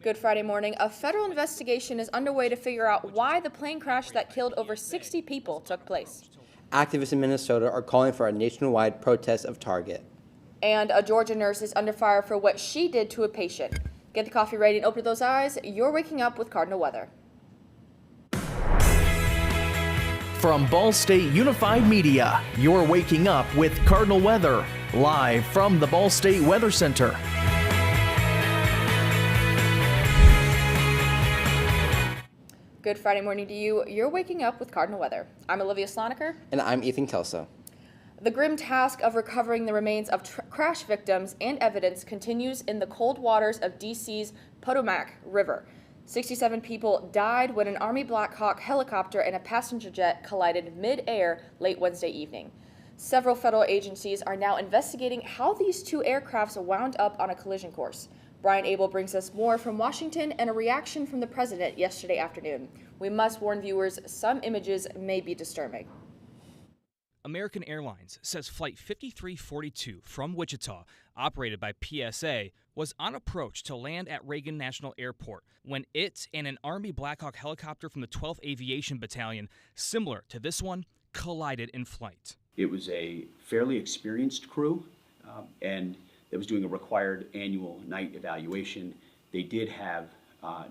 Good Friday morning. A federal investigation is underway to figure out why the plane crash that killed over 60 people took place. Activists in Minnesota are calling for a nationwide protest of Target. And a Georgia nurse is under fire for what she did to a patient. Get the coffee ready and open those eyes. You're waking up with Cardinal weather. From Ball State Unified Media, you're waking up with Cardinal weather, live from the Ball State Weather Center. Good Friday morning to you. You're waking up with Cardinal weather. I'm Olivia Sloniker. And I'm Ethan Kelso. The grim task of recovering the remains of crash victims and evidence continues in the cold waters of D.C.'s Potomac River. 67 people died when an Army Black Hawk helicopter and a passenger jet collided mid-air late Wednesday evening. Several federal agencies are now investigating how these two aircrafts wound up on a collision course. Brian Abel brings us more from Washington and a reaction from the president yesterday afternoon. We must warn viewers, some images may be disturbing. American Airlines says Flight 5342 from Wichita, operated by PSA, was on approach to land at Reagan National Airport when it and an Army Black Hawk helicopter from the 12th Aviation Battalion, similar to this one, collided in flight. It was a fairly experienced crew, and that was doing a required annual night evaluation. They did have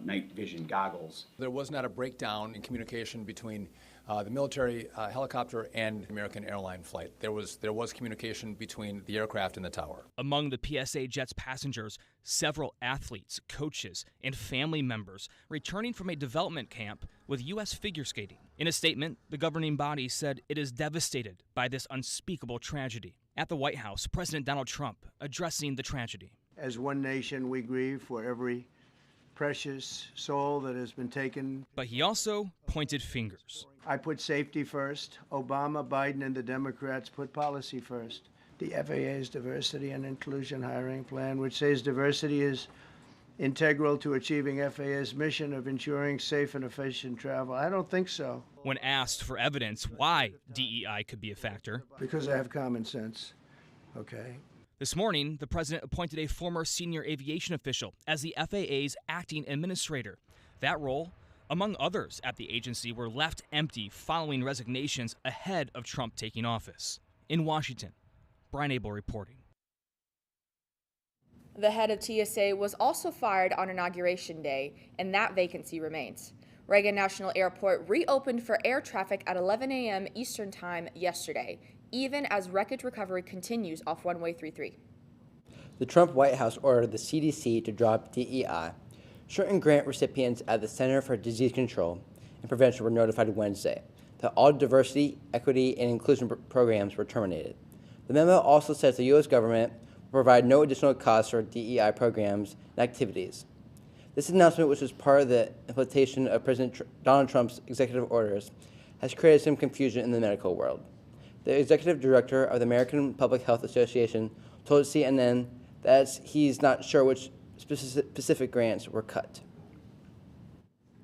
night vision goggles. There was not a breakdown in communication between the military helicopter and American airline flight. There was communication between the aircraft and the tower. Among the PSA jet's passengers, several athletes, coaches, and family members returning from a development camp with U.S. figure skating. In a statement, the governing body said it is devastated by this unspeakable tragedy. At the White House, President Donald Trump addressing the tragedy. As one nation, we grieve for every precious soul that has been taken. But he also pointed fingers. I put safety first. Obama, Biden, and the Democrats put policy first. The FAA's diversity and inclusion hiring plan, which says diversity is integral to achieving FAA's mission of ensuring safe and efficient travel. I don't think so. When asked for evidence why DEI could be a factor. Because I have common sense, okay? This morning, the president appointed a former senior aviation official as the FAA's acting administrator. That role, among others at the agency, were left empty following resignations ahead of Trump taking office. In Washington, Brian Abel reporting. The head of TSA was also fired on Inauguration Day, and that vacancy remains. Reagan National Airport reopened for air traffic at 11 a.m. Eastern Time yesterday, even as wreckage recovery continues off Runway 33. The Trump White House ordered the CDC to drop DEI. Certain grant recipients at the Center for Disease Control and Prevention were notified Wednesday that all diversity, equity, and inclusion programs were terminated. The memo also says the U.S. government will provide no additional costs for DEI programs and activities. This announcement, which was part of the implementation of President Donald Trump's executive orders, has created some confusion in the medical world. The executive director of the American Public Health Association told CNN that he's not sure which specific grants were cut.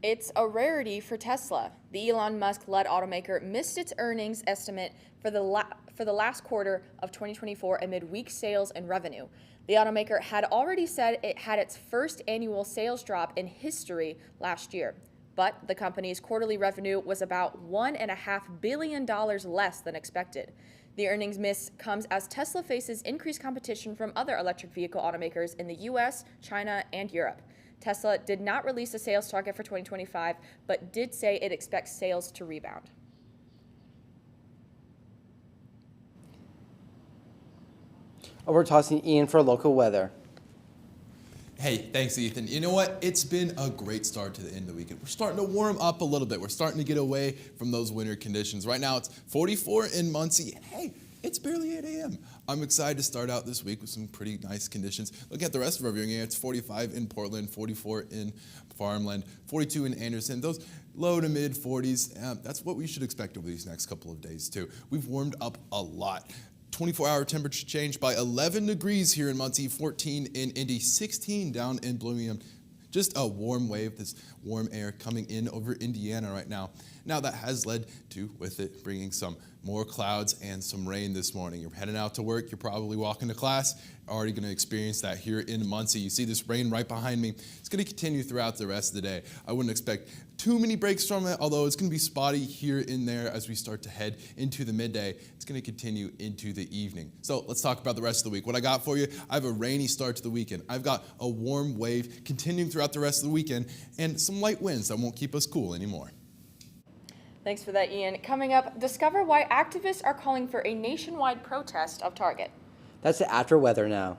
It's a rarity for Tesla. The Elon Musk-led automaker missed its earnings estimate for the last quarter of 2024 amid weak sales and revenue. The automaker had already said it had its first annual sales drop in history last year, but the company's quarterly revenue was about $1.5 billion less than expected. The earnings miss comes as Tesla faces increased competition from other electric vehicle automakers in the U.S., China, and Europe. Tesla did not release a sales target for 2025, but did say it expects sales to rebound. We're tossing Ian for local weather. Hey, thanks, Ethan. You know what? It's been a great start to the end of the weekend. We're starting to warm up a little bit. We're starting to get away from those winter conditions. Right now, it's 44 in Muncie. Hey, it's barely 8 a.m. I'm excited to start out this week with some pretty nice conditions. Look at the rest of our viewing area. It's 45 in Portland, 44 in Farmland, 42 in Anderson. Those low to mid 40s, that's what we should expect over these next couple of days, too. We've warmed up a lot. 24-hour temperature change by 11 degrees here in Muncie, 14 in Indy, 16 down in Bloomington. Just a warm wave, this warm air coming in over Indiana right now. Now that has led to, with it, bringing some more clouds and some rain this morning. You're heading out to work, you're probably walking to class, already going to experience that here in Muncie. You see this rain right behind me. It's going to continue throughout the rest of the day. I wouldn't expect too many breaks from it, although it's going to be spotty here and there as we start to head into the midday. It's going to continue into the evening. So let's talk about the rest of the week. What I got for you, I have a rainy start to the weekend. I've got a warm wave continuing throughout the rest of the weekend and some light winds that won't keep us cool anymore. Thanks for that, Ian. Coming up, discover why activists are calling for a nationwide protest of Target. That's the after weather now.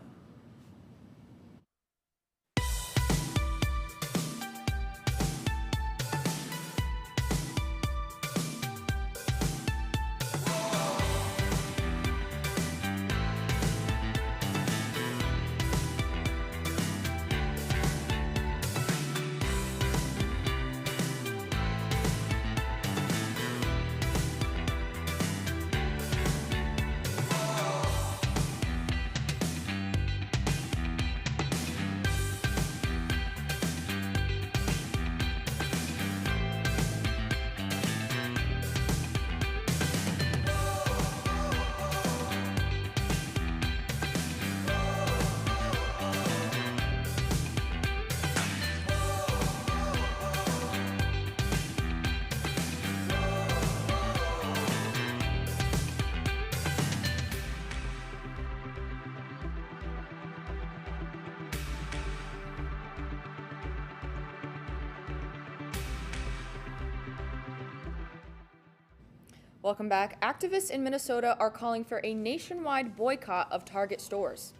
Welcome back. Activists in Minnesota are calling for a nationwide boycott of Target stores.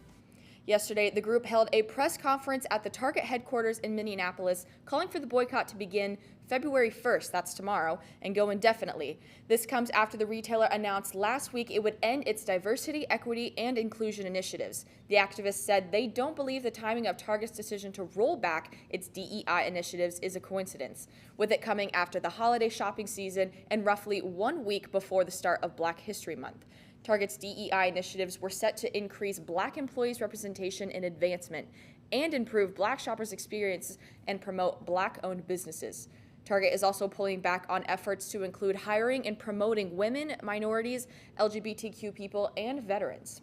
Yesterday, the group held a press conference at the Target headquarters in Minneapolis, calling for the boycott to begin February 1st, that's tomorrow, and go indefinitely. This comes after the retailer announced last week it would end its diversity, equity, and inclusion initiatives. The activists said they don't believe the timing of Target's decision to roll back its DEI initiatives is a coincidence, with it coming after the holiday shopping season and roughly 1 week before the start of Black History Month. Target's DEI initiatives were set to increase Black employees' representation and advancement and improve Black shoppers' experiences and promote Black-owned businesses. Target is also pulling back on efforts to include hiring and promoting women, minorities, LGBTQ people, and veterans.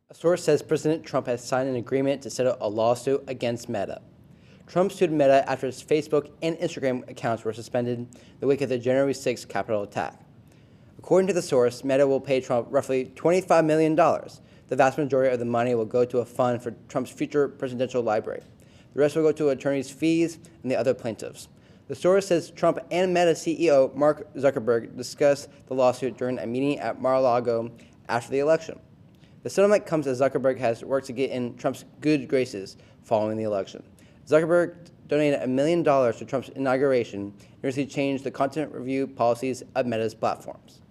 A source says President Trump has signed an agreement to settle a lawsuit against Meta. Trump sued Meta after its Facebook and Instagram accounts were suspended in the wake of the January 6th Capitol attack. According to the source, Meta will pay Trump roughly $25 million. The vast majority of the money will go to a fund for Trump's future presidential library. The rest will go to attorneys' fees and the other plaintiffs. The source says Trump and Meta CEO Mark Zuckerberg discussed the lawsuit during a meeting at Mar-a-Lago after the election. The settlement comes as Zuckerberg has worked to get in Trump's good graces following the election. Zuckerberg donated $1 million to Trump's inauguration and recently changed the content review policies of Meta's platforms.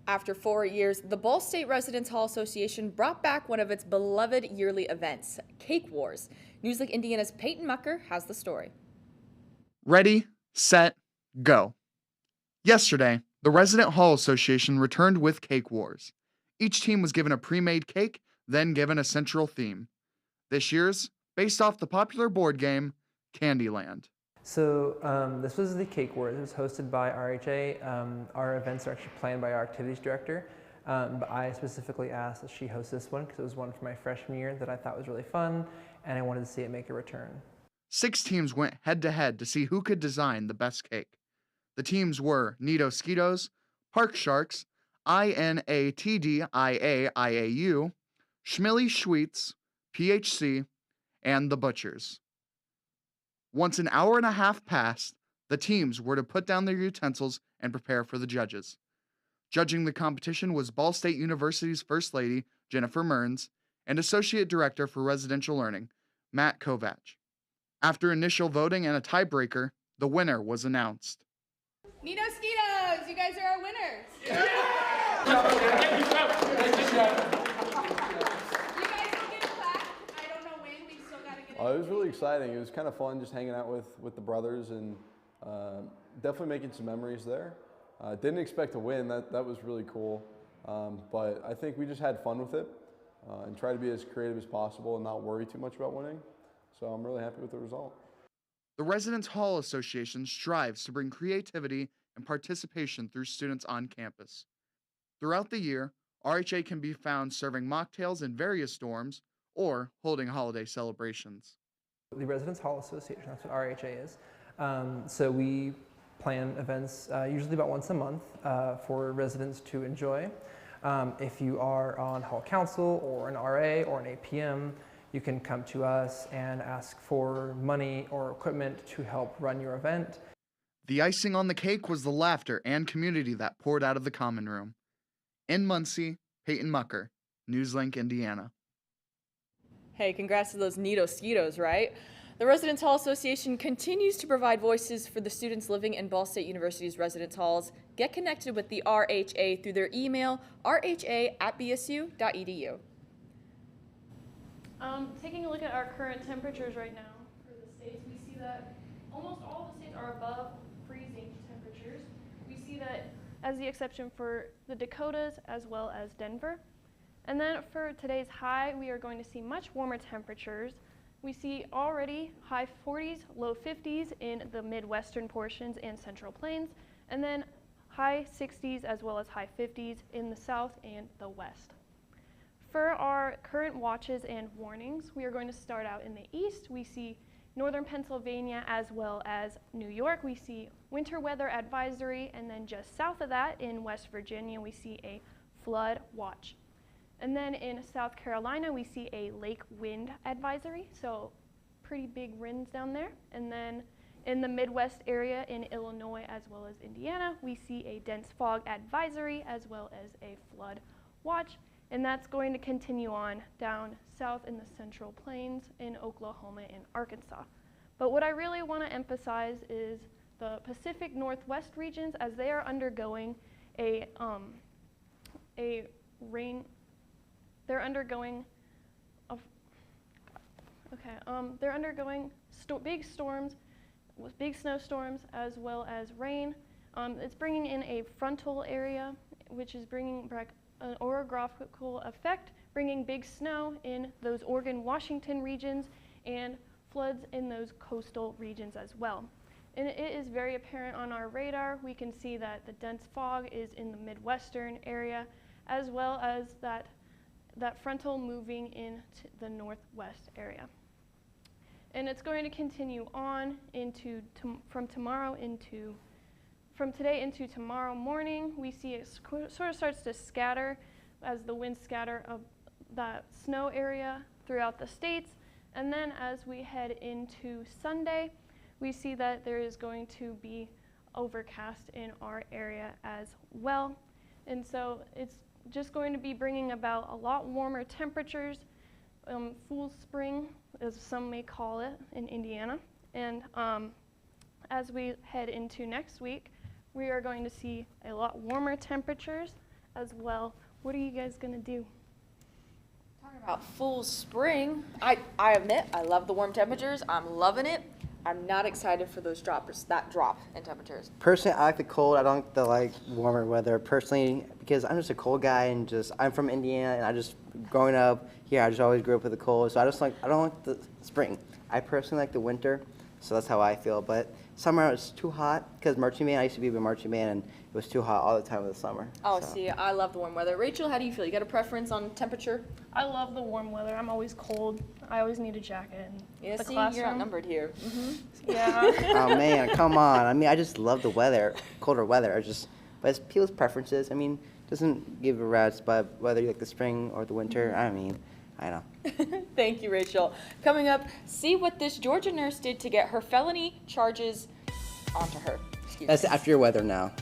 After 4 years, the Ball State Residence Hall Association brought back one of its beloved yearly events, Cake Wars. Newsleak Indiana's Peyton Mucker has the story. Ready, set, go. Yesterday, the Resident Hall Association returned with Cake Wars. Each team was given a pre-made cake, then given a central theme. This year's, based off the popular board game, Candyland. So this was the Cake Wars. It was hosted by RHA. Our events are actually planned by our activities director, but I specifically asked that she host this one because it was one from my freshman year that I thought was really fun, and I wanted to see it make a return. 6 teams went head-to-head to see who could design the best cake. The teams were Nito Skeetos, Park Sharks, INATDIAIAU, Schmilly Schweets, PHC, and The Butchers. Once an hour and a half passed, the teams were to put down their utensils and prepare for the judges. Judging the competition was Ball State University's First Lady, Jennifer Mearns, and Associate Director for Residential Learning, Matt Kovach. After initial voting and a tiebreaker, the winner was announced. Nito Skeetos, you guys are our winners. Yeah! You guys will get a plaque. I don't know when, we still got to get It was really exciting. It was kind of fun just hanging out with the brothers and definitely making some memories there. Didn't expect to win. That was really cool. But I think we just had fun with it and try to be as creative as possible and not worry too much about winning. So I'm really happy with the result. The Residence Hall Association strives to bring creativity and participation through students on campus. Throughout the year, RHA can be found serving mocktails in various dorms or holding holiday celebrations. The Residence Hall Association, that's what RHA is. So we plan events usually about once a month for residents to enjoy. If you are on Hall Council or an RA or an APM, you can come to us and ask for money or equipment to help run your event. The icing on the cake was the laughter and community that poured out of the common room. In Muncie, Peyton Mucker, Newslink, Indiana. Hey, congrats to those neato Skeetos, right? The Residence Hall Association continues to provide voices for the students living in Ball State University's residence halls. Get connected with the RHA through their email, rha@bsu.edu. Taking a look at our current temperatures right now for the states, we see that almost all the states are above freezing temperatures. We see that as the exception for the Dakotas as well as Denver. And then for today's high, we are going to see much warmer temperatures. We see already high 40s, low 50s in the Midwestern portions and Central Plains, and then high 60s as well as high 50s in the South and the West. For our current watches and warnings, we are going to start out in the east. We see northern Pennsylvania as well as New York. We see winter weather advisory, and then just south of that in West Virginia, we see a flood watch. And then in South Carolina, we see a lake wind advisory, so pretty big winds down there. And then in the Midwest area in Illinois as well as Indiana, we see a dense fog advisory as well as a flood watch. And that's going to continue on down south in the Central Plains in Oklahoma and Arkansas. But what I really want to emphasize is the Pacific Northwest regions, as they are undergoing they're undergoing big storms, with big snowstorms as well as rain. It's bringing in a frontal area, which is bringing back an orographical effect, bringing big snow in those Oregon, Washington regions and floods in those coastal regions as well. And it is very apparent on our radar. We can see that the dense fog is in the Midwestern area, as well as that frontal moving into the Northwest area. And it's going to continue on from today into tomorrow morning. We see it sort of starts to scatter as the winds scatter of that snow area throughout the states. And then as we head into Sunday, we see that there is going to be overcast in our area as well. And so it's just going to be bringing about a lot warmer temperatures, Fool's Spring, as some may call it in Indiana. And as we head into next week, we are going to see a lot warmer temperatures as well. What are you guys going to do? Talking about Fool's Spring, I admit I love the warm temperatures. I'm loving it. I'm not excited for that drop in temperatures. Personally, I like the cold. I don't like warmer weather personally because I'm just a cold guy and I'm from Indiana and growing up here, I just always grew up with the cold. So I don't like the spring. I personally like the winter, so that's how I feel. But summer it's too hot because marching band. I used to be a marching band and it was too hot all the time in the summer. Oh, so. See, I love the warm weather. Rachel, how do you feel? You got a preference on temperature? I love the warm weather. I'm always cold. I always need a jacket. Yeah, the see, classroom. You're outnumbered here. Mm-hmm. Yeah. Oh man, come on. I mean, I just love the weather, colder weather. But it's people's preferences. I mean, it doesn't give a rat's butt whether you like the spring or the winter. I mean, I know. Thank you, Rachel. Coming up, see what this Georgia nurse did to get her felony charges onto her. That's after your weather now.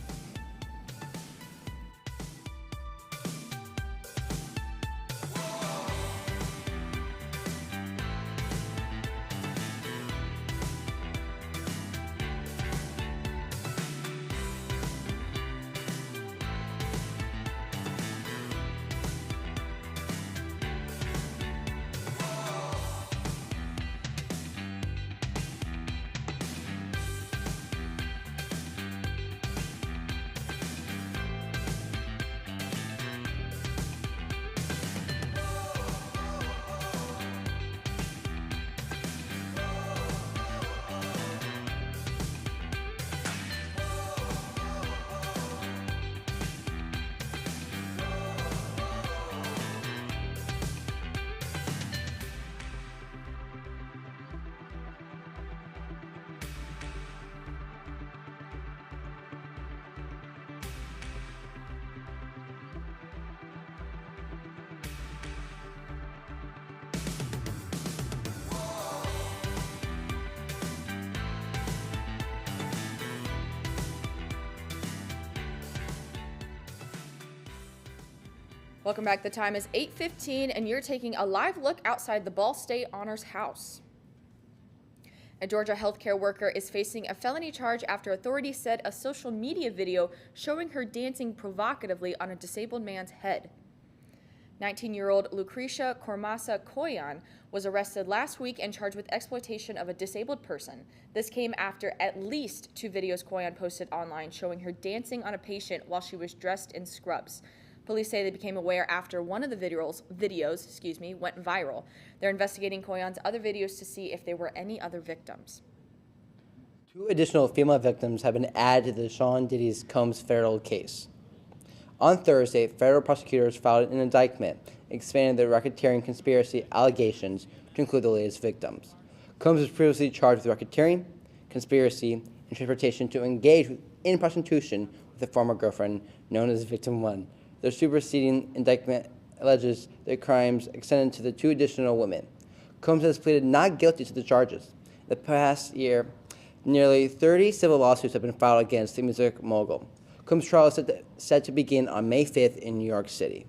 Welcome back. The time is 8:15, and you're taking a live look outside the Ball State Honors House. A Georgia healthcare worker is facing a felony charge after authorities said a social media video showing her dancing provocatively on a disabled man's head. 19-year-old Lucretia Cormasa Koyan was arrested last week and charged with exploitation of a disabled person. This came after at least 2 videos Koyan posted online showing her dancing on a patient while she was dressed in scrubs. Police say they became aware after one of the videos went viral. They're investigating Koyan's other videos to see if there were any other victims. 2 additional female victims have been added to the Sean Diddy's Combs federal case. On Thursday, federal prosecutors filed an indictment expanding the racketeering conspiracy allegations to include the latest victims. Combs was previously charged with racketeering, conspiracy, and transportation to engage in prostitution with a former girlfriend known as Victim 1. The superseding indictment alleges the crimes extended to the 2 additional women. Combs has pleaded not guilty to the charges. In the past year, nearly 30 civil lawsuits have been filed against the music mogul. Combs' trial is set to begin on May 5th in New York City.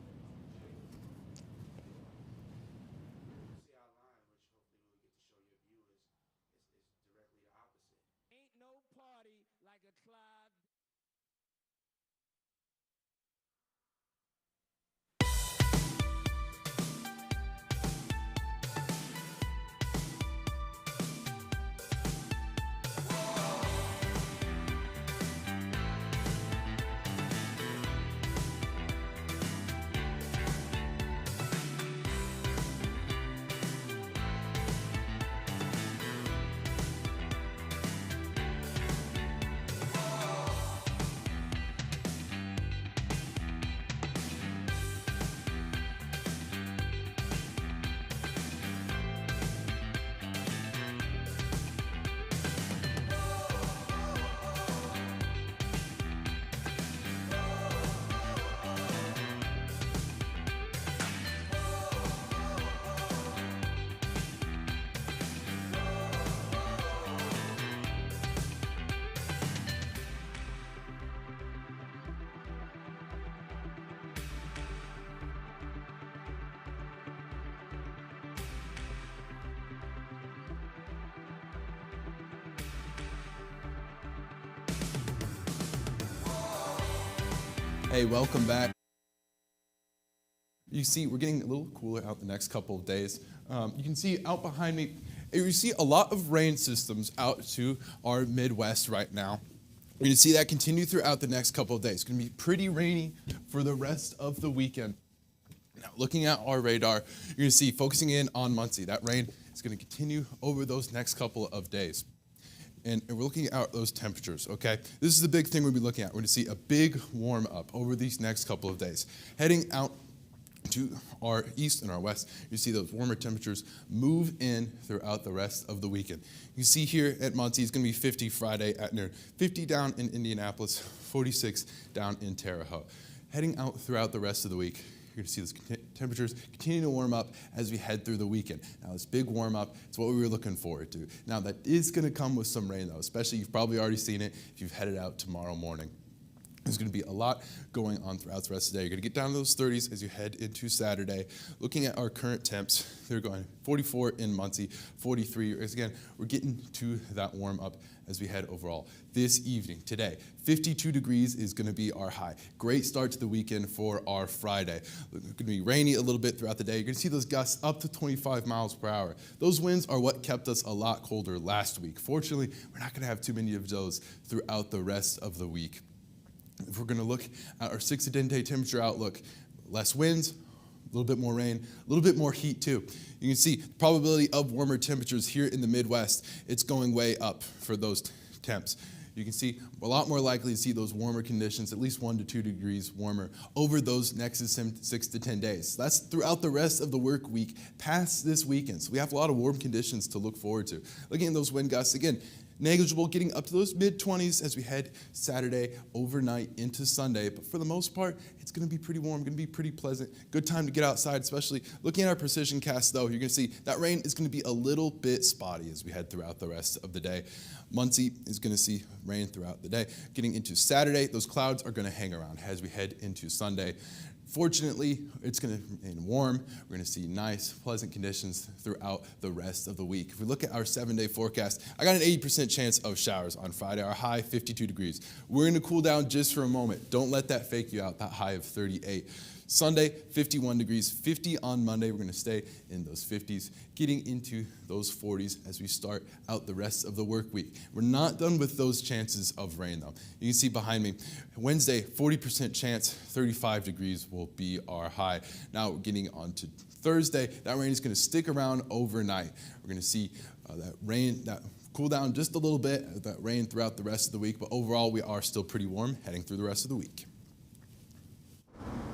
Hey, welcome back. You see, we're getting a little cooler out the next couple of days. You can see out behind me, you see a lot of rain systems out to our Midwest right now. We're going to see that continue throughout the next couple of days. It's going to be pretty rainy for the rest of the weekend. Now, looking at our radar, you're going to see, focusing in on Muncie, that rain is going to continue over those next couple of days. And we're looking at those temperatures, okay? This is the big thing we'll be looking at. We're going to see a big warm up over these next couple of days. Heading out to our east and our west, you see those warmer temperatures move in throughout the rest of the weekend. You see here at Muncie, it's going to be 50 Friday at noon, 50 down in Indianapolis, 46 down in Terre Haute. Heading out throughout the rest of the week, you're going to see those temperatures continue to warm up as we head through the weekend. Now, this big warm up, it's what we were looking forward to. Now, that is going to come with some rain, though, especially you've probably already seen it if you've headed out tomorrow morning. There's going to be a lot going on throughout the rest of the day. You're going to get down to those 30s as you head into Saturday. Looking at our current temps, they're going 44 in Muncie, 43. Again, we're getting to that warm up as we head overall. This evening, today, 52 degrees is going to be our high. Great start to the weekend for our Friday. It's going to be rainy a little bit throughout the day. You're going to see those gusts up to 25 miles per hour. Those winds are what kept us a lot colder last week. Fortunately, we're not going to have too many of those throughout the rest of the week. If we're going to look at our 6 to 10 day temperature outlook, less winds, a little bit more rain, a little bit more heat too. You can see the probability of warmer temperatures here in the Midwest, it's going way up for those temps. You can see a lot more likely to see those warmer conditions, at least 1 to 2 degrees warmer over those next 6 to 10 days. That's throughout the rest of the work week past this weekend. So we have a lot of warm conditions to look forward to. Looking at those wind gusts, again, negligible, getting up to those mid-20s as we head Saturday overnight into Sunday. But for the most part, it's going to be pretty warm, going to be pretty pleasant. Good time to get outside, especially looking at our precision cast, though. You're going to see that rain is going to be a little bit spotty as we head throughout the rest of the day. Muncie is going to see rain throughout the day. Getting into Saturday, those clouds are going to hang around as we head into Sunday. Fortunately, it's going to remain warm. We're going to see nice, pleasant conditions throughout the rest of the week. If we look at our 7-day forecast, I got an 80% chance of showers on Friday. Our high, 52 degrees. We're going to cool down just for a moment. Don't let that fake you out, that high of 38. Sunday, 51 degrees, 50 on Monday. We're going to stay in those 50s, getting into those 40s as we start out the rest of the work week. We're not done with those chances of rain, though. You can see behind me, Wednesday, 40% chance, 35 degrees will be our high. Now, getting on to Thursday, that rain is going to stick around overnight. We're going to see that rain, that cool down just a little bit, that rain throughout the rest of the week, but overall, we are still pretty warm heading through the rest of the week.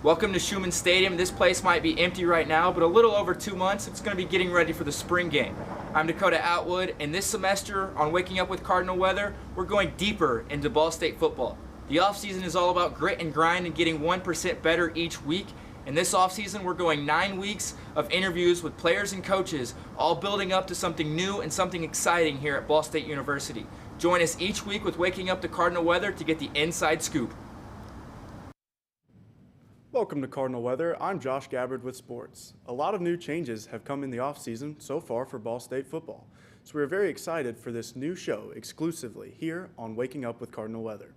Welcome to Schumann Stadium. This place might be empty right now, but a little over 2 months, it's going to be getting ready for the spring game. I'm Dakota Atwood, and this semester on Waking Up with Cardinal Weather, we're going deeper into Ball State football. The offseason is all about grit and grind and getting 1% better each week. And this offseason, we're going 9 weeks of interviews with players and coaches, all building up to something new and something exciting here at Ball State University. Join us each week with Waking Up to Cardinal Weather to get the inside scoop. Welcome to Cardinal Weather. I'm Josh Gabbard with Sports. A lot of new changes have come in the offseason so far for Ball State football, so we're very excited for this new show exclusively here on Waking Up with Cardinal Weather.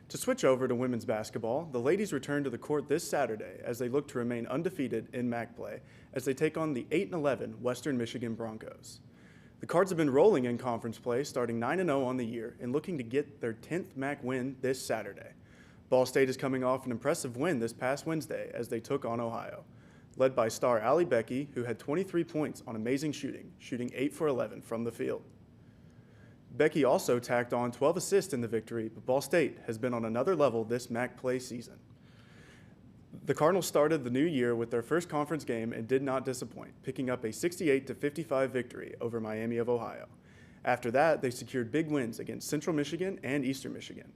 To switch over to women's basketball, the ladies return to the court this Saturday as they look to remain undefeated in MAC play as they take on the 8-11 Western Michigan Broncos. The Cards have been rolling in conference play, starting 9-0 on the year and looking to get their 10th MAC win this Saturday. Ball State is coming off an impressive win this past Wednesday as they took on Ohio, led by star Allie Becky, who had 23 points on amazing shooting 8 for 11 from the field. Becky also tacked on 12 assists in the victory, but Ball State has been on another level this MAC play season. The Cardinals started the new year with their first conference game and did not disappoint, picking up a 68-55 victory over Miami of Ohio. After that, they secured big wins against Central Michigan and Eastern Michigan.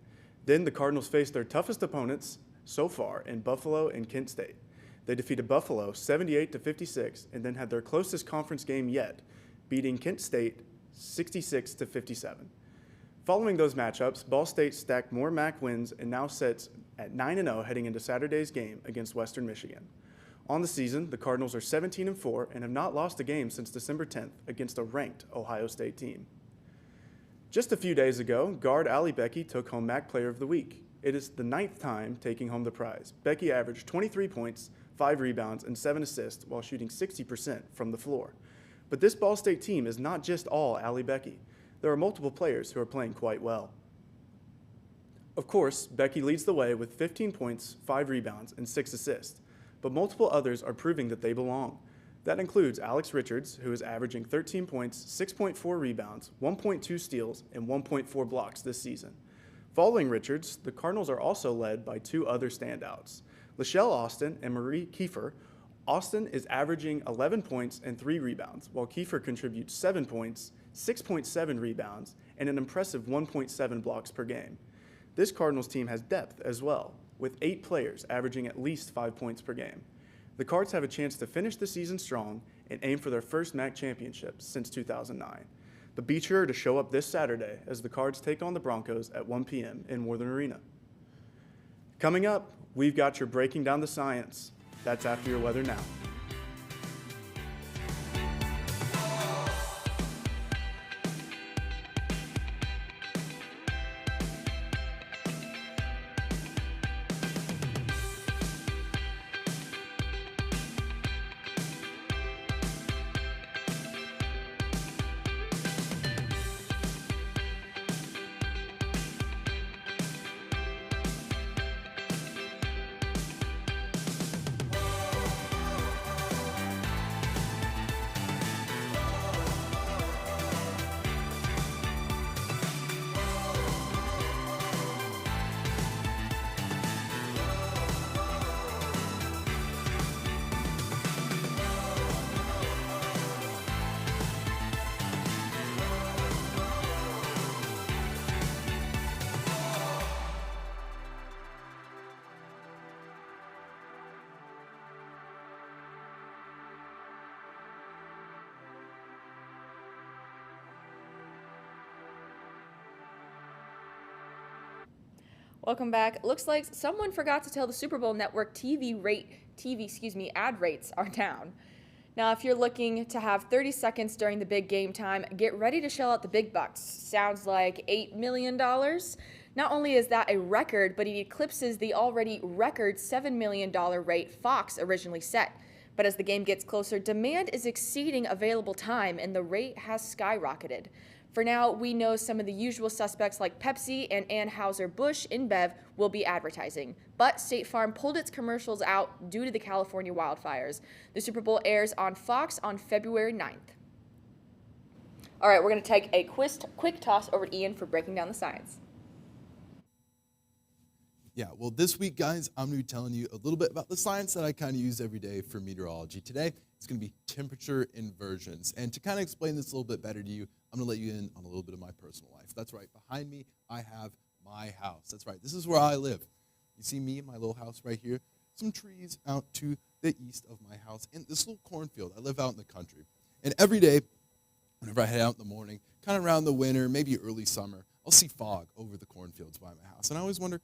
Then the Cardinals faced their toughest opponents so far in Buffalo and Kent State. They defeated Buffalo 78-56 and then had their closest conference game yet, beating Kent State 66-57. Following those matchups, Ball State stacked more MAC wins and now sits at 9-0 heading into Saturday's game against Western Michigan. On the season, the Cardinals are 17-4 and have not lost a game since December 10th against a ranked Ohio State team. Just a few days ago, guard Allie Becky took home MAC Player of the Week. It is the 9th time taking home the prize. Becky averaged 23 points, 5 rebounds, and 7 assists while shooting 60% from the floor. But this Ball State team is not just all Allie Becky. There are multiple players who are playing quite well. Of course, Becky leads the way with 15 points, 5 rebounds, and 6 assists, but multiple others are proving that they belong. That includes Alex Richards, who is averaging 13 points, 6.4 rebounds, 1.2 steals, and 1.4 blocks this season. Following Richards, the Cardinals are also led by 2 other standouts, Lachelle Austin and Marie Kiefer. Austin is averaging 11 points and 3 rebounds, while Kiefer contributes 7 points, 6.7 rebounds, and an impressive 1.7 blocks per game. This Cardinals team has depth as well, with 8 players averaging at least 5 points per game. The Cards have a chance to finish the season strong and aim for their first MAC championship since 2009. But be sure to show up this Saturday as the Cards take on the Broncos at 1 p.m. in Worthen Arena. Coming up, we've got your Breaking Down the Science. That's after your weather now. Welcome back. Looks like someone forgot to tell the Super Bowl network ad rates are down. Now, if you're looking to have 30 seconds during the big game time, get ready to shell out the big bucks. Sounds like $8 million. Not only is that a record, but it eclipses the already record $7 million rate Fox originally set. But as the game gets closer, demand is exceeding available time, and the rate has skyrocketed. For now, we know some of the usual suspects like Pepsi and Anheuser-Busch InBev will be advertising. But State Farm pulled its commercials out due to the California wildfires. The Super Bowl airs on Fox on February 9th. All right, we're going to take a quick toss over to Ian for breaking down the science. Yeah, well, this week, guys, I'm going to be telling you a little bit about the science that I kind of use every day for meteorology. Today, it's going to be temperature inversions. And to kind of explain this a little bit better to you, I'm going to let you in on a little bit of my personal life. That's right. Behind me, I have my house. That's right. This is where I live. You see me in my little house right here, some trees out to the east of my house, and this little cornfield. I live out in the country. And every day, whenever I head out in the morning, kind of around the winter, maybe early summer, I'll see fog over the cornfields by my house. And I always wonder,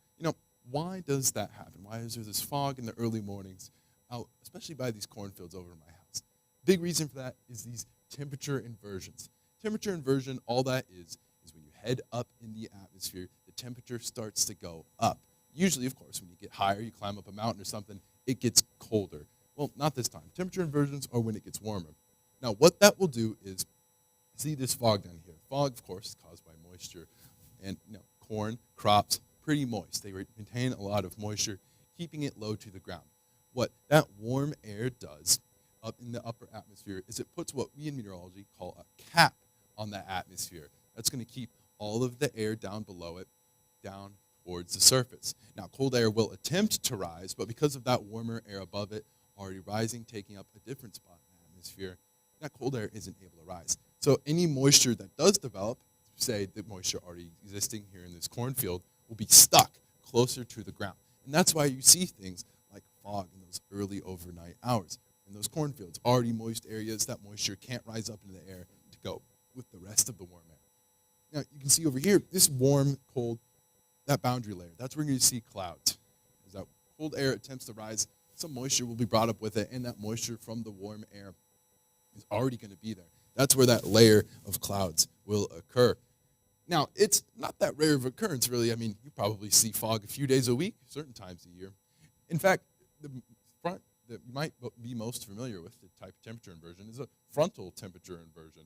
why does that happen? Why is there this fog in the early mornings out, especially by these cornfields over my house? Big reason for that is these temperature inversions. Temperature inversion, all that is when you head up in the atmosphere, the temperature starts to go up. Usually, of course, when you get higher, you climb up a mountain or something, it gets colder. Well, not this time. Temperature inversions are when it gets warmer. Now, what that will do is, see this fog down here. Fog, of course, is caused by moisture. And, corn, crops, pretty moist. They retain a lot of moisture, keeping it low to the ground. What that warm air does up in the upper atmosphere is it puts what we in meteorology call a cap on that atmosphere. That's going to keep all of the air down below it down towards the surface. Now, cold air will attempt to rise, but because of that warmer air above it already rising, taking up a different spot in the atmosphere, that cold air isn't able to rise. So any moisture that does develop, say the moisture already existing here in this cornfield, will be stuck closer to the ground. And that's why you see things like fog in those early overnight hours. In those cornfields, already moist areas, that moisture can't rise up into the air to go with the rest of the warm air. Now, you can see over here, this warm, cold, that boundary layer, that's where you're going to see clouds. As that cold air attempts to rise, some moisture will be brought up with it, and that moisture from the warm air is already going to be there. That's where that layer of clouds will occur. Now, it's not that rare of occurrence, really. I mean, you probably see fog a few days a week, certain times a year. In fact, the front that you might be most familiar with, the type of temperature inversion, is a frontal temperature inversion.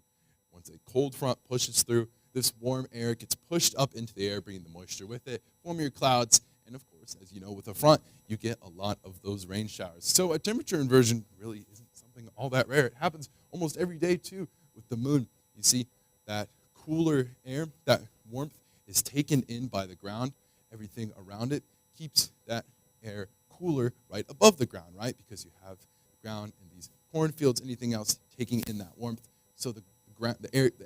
Once a cold front pushes through, this warm air gets pushed up into the air, bringing the moisture with it, forming your clouds, and of course, as you know, with a front, you get a lot of those rain showers. So a temperature inversion really isn't something all that rare. It happens almost every day, too, with the moon. You see that cooler air, that warmth is taken in by the ground. Everything around it keeps that air cooler right above the ground, right? Because you have the ground and these cornfields, anything else taking in that warmth. So the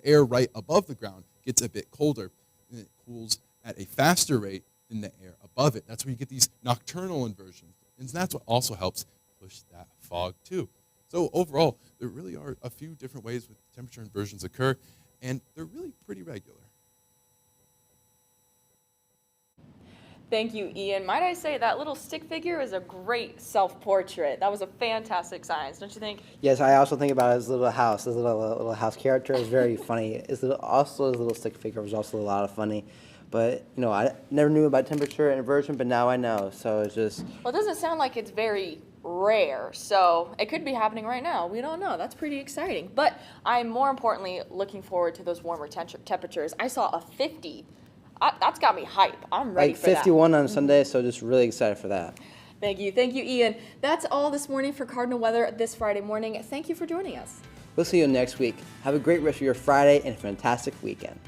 air right above the ground gets a bit colder, and it cools at a faster rate than the air above it. That's where you get these nocturnal inversions. And that's what also helps push that fog too. So overall, there really are a few different ways with temperature inversions occur, and they're really pretty regular. Thank you, Ian. Might I say that little stick figure is a great self-portrait. That was a fantastic science, don't you think? Yes, I also think about his little house. His little house character is very funny. His little stick figure was also a lot of funny. But, I never knew about temperature inversion, but now I know. So it's just... Well, it doesn't sound like it's very rare, so it could be happening right now. We don't know. That's pretty exciting. But I'm more importantly looking forward to those warmer temperatures. I saw a 50. That's got me hype. I'm ready for that. Like 51 on Sunday, so just really excited for that. Thank you, Ian. That's all this morning for Cardinal Weather this Friday morning. Thank you for joining us. We'll see you next week. Have a great rest of your Friday and a fantastic weekend.